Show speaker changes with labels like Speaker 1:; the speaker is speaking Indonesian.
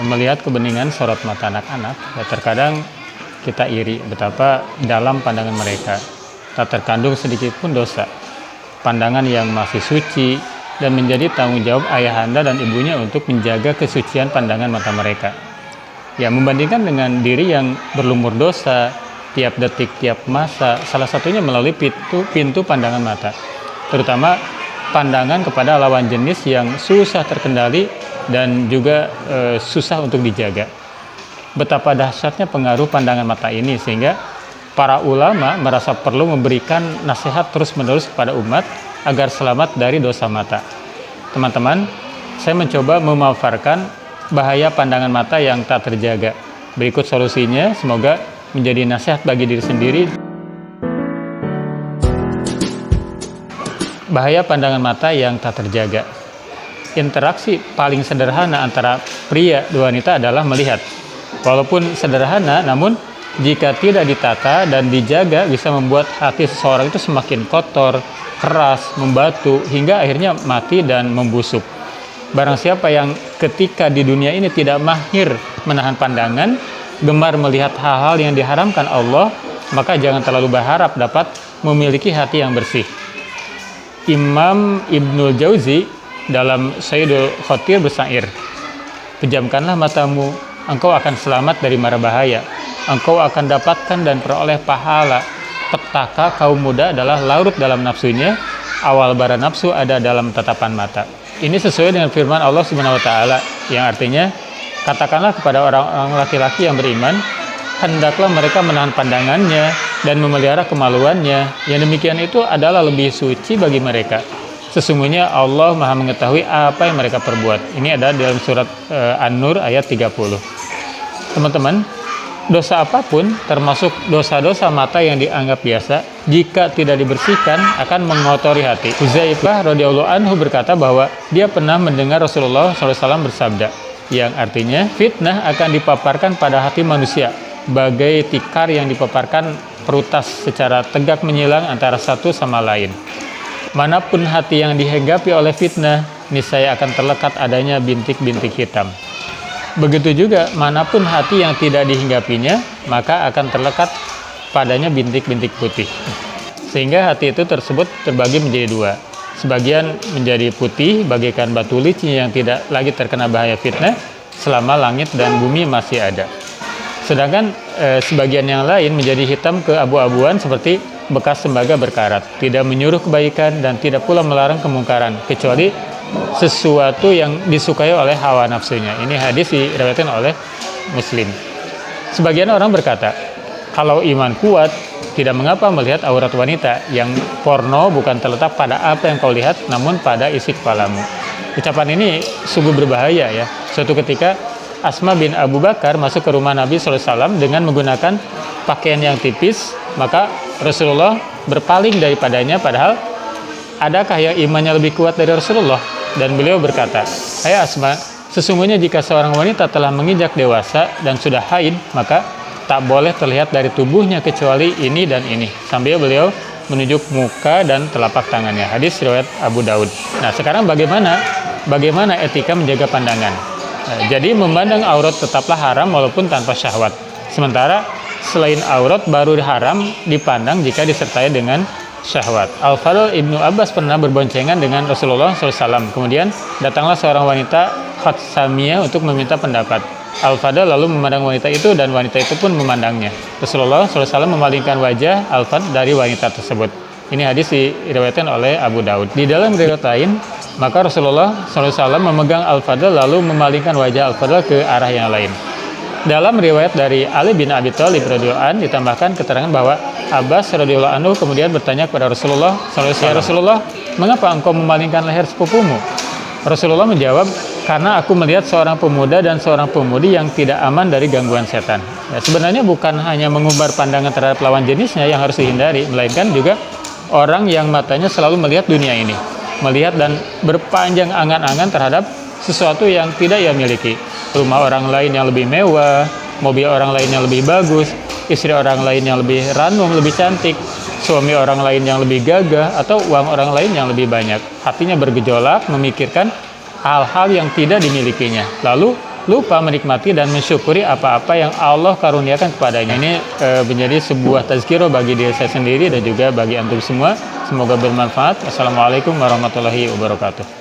Speaker 1: melihat kebeningan sorot mata anak-anak, ya terkadang kita iri betapa dalam pandangan mereka. Tak terkandung sedikit pun dosa. Pandangan yang masih suci dan menjadi tanggung jawab ayahanda dan ibunya untuk menjaga kesucian pandangan mata mereka. Ya, membandingkan dengan diri yang berlumur dosa tiap detik, tiap masa, salah satunya melalui pintu pandangan mata. Terutama pandangan kepada lawan jenis yang susah terkendali dan juga susah untuk dijaga. Betapa dahsyatnya pengaruh pandangan mata ini sehingga para ulama merasa perlu memberikan nasihat terus-menerus kepada umat agar selamat dari dosa mata. Teman-teman, saya mencoba memaparkan bahaya pandangan mata yang tak terjaga. Berikut solusinya, semoga menjadi nasihat bagi diri sendiri. Bahaya pandangan mata yang tak terjaga. Interaksi paling sederhana antara pria dan wanita adalah melihat. Walaupun sederhana, namun jika tidak ditata dan dijaga bisa membuat hati seseorang itu semakin kotor, keras, membatu, hingga akhirnya mati dan membusuk. Barang siapa yang ketika di dunia ini tidak mahir menahan pandangan, gemar melihat hal-hal yang diharamkan Allah, maka jangan terlalu berharap dapat memiliki hati yang bersih. Imam Ibnul Jauzi dalam Sayyidul Khotir bersair, "Pejamkanlah matamu, engkau akan selamat dari mara bahaya. Engkau akan dapatkan dan peroleh pahala. Petaka kaum muda adalah larut dalam nafsunya, awal bara nafsu ada dalam tatapan mata." Ini sesuai dengan firman Allah Subhanahu wa taala yang artinya, katakanlah kepada orang-orang laki-laki yang beriman, hendaklah mereka menahan pandangannya dan memelihara kemaluannya. Yang demikian itu adalah lebih suci bagi mereka. Sesungguhnya Allah Maha mengetahui apa yang mereka perbuat. Ini ada dalam surat An-Nur ayat 30. Teman-teman, dosa apapun termasuk dosa-dosa mata yang dianggap biasa, jika tidak dibersihkan akan mengotori hati. Huzaifah radhiyallahu anhu berkata bahwa dia pernah mendengar Rasulullah SAW bersabda, yang artinya fitnah akan dipaparkan pada hati manusia bagai tikar yang dipaparkan perutas secara tegak menyilang antara satu sama lain. Manapun hati yang dihinggapi oleh fitnah, niscaya akan terlekat adanya bintik-bintik hitam. Begitu juga manapun hati yang tidak dihinggapinya, maka akan terlekat padanya bintik-bintik putih. Sehingga hati itu tersebut terbagi menjadi dua. Sebagian menjadi putih bagaikan batu licin yang tidak lagi terkena bahaya fitnah selama langit dan bumi masih ada. Sedangkan sebagian yang lain menjadi hitam keabu-abuan seperti bekas tembaga berkarat, tidak menyuruh kebaikan dan tidak pula melarang kemungkaran, kecuali sesuatu yang disukai oleh hawa nafsunya. Ini hadis diriwayatkan oleh Muslim. Sebagian orang berkata, kalau iman kuat, tidak mengapa melihat aurat wanita. Yang porno bukan terletak pada apa yang kau lihat, namun pada isi kepalamu. Ucapan ini sungguh berbahaya ya. Suatu ketika Asma bin Abu Bakar masuk ke rumah Nabi SAW dengan menggunakan pakaian yang tipis, maka Rasulullah berpaling daripadanya, padahal adakah yang imannya lebih kuat dari Rasulullah? Dan beliau berkata, "Hai Asma, sesungguhnya jika seorang wanita telah menginjak dewasa dan sudah haid, maka tak boleh terlihat dari tubuhnya kecuali ini dan ini." Sambil beliau menunjuk muka dan telapak tangannya. Hadis riwayat Abu Daud. Nah, sekarang bagaimana etika menjaga pandangan? Nah, jadi memandang aurat tetaplah haram walaupun tanpa syahwat. Sementara selain aurat baru haram dipandang jika disertai dengan syahwat. Al-Fadl Ibnu Abbas pernah berboncengan dengan Rasulullah SAW. Kemudian datanglah seorang wanita Khatsamiyah untuk meminta pendapat. Al-Fadl lalu memandang wanita itu dan wanita itu pun memandangnya. Rasulullah SAW memalingkan wajah Al-Fadl dari wanita tersebut. Ini hadis diriwayatkan oleh Abu Daud. Di dalam riwayat lain, maka Rasulullah SAW memegang Al-Fadl lalu memalingkan wajah Al-Fadl ke arah yang lain. Dalam riwayat dari Ali bin Abi Thalib radhiyallahu anhu ditambahkan keterangan bahwa Abbas radhiyallahu anhu kemudian bertanya kepada Rasulullah SAW, "Ya Rasulullah, mengapa engkau memalingkan leher sepupumu?" Rasulullah menjawab, "Karena aku melihat seorang pemuda dan seorang pemudi yang tidak aman dari gangguan setan." Ya, sebenarnya bukan hanya mengumbar pandangan terhadap lawan jenisnya yang harus dihindari, melainkan juga orang yang matanya selalu melihat dunia ini, melihat dan berpanjang angan-angan terhadap sesuatu yang tidak ia miliki. Rumah orang lain yang lebih mewah, mobil orang lain yang lebih bagus, istri orang lain yang lebih ranum, lebih cantik, suami orang lain yang lebih gagah, atau uang orang lain yang lebih banyak. Hatinya bergejolak memikirkan hal-hal yang tidak dimilikinya. Lalu lupa menikmati dan mensyukuri apa-apa yang Allah karuniakan kepadanya. Ini menjadi sebuah tazkirah bagi diri saya sendiri dan juga bagi antum semua. Semoga bermanfaat. Assalamualaikum warahmatullahi wabarakatuh.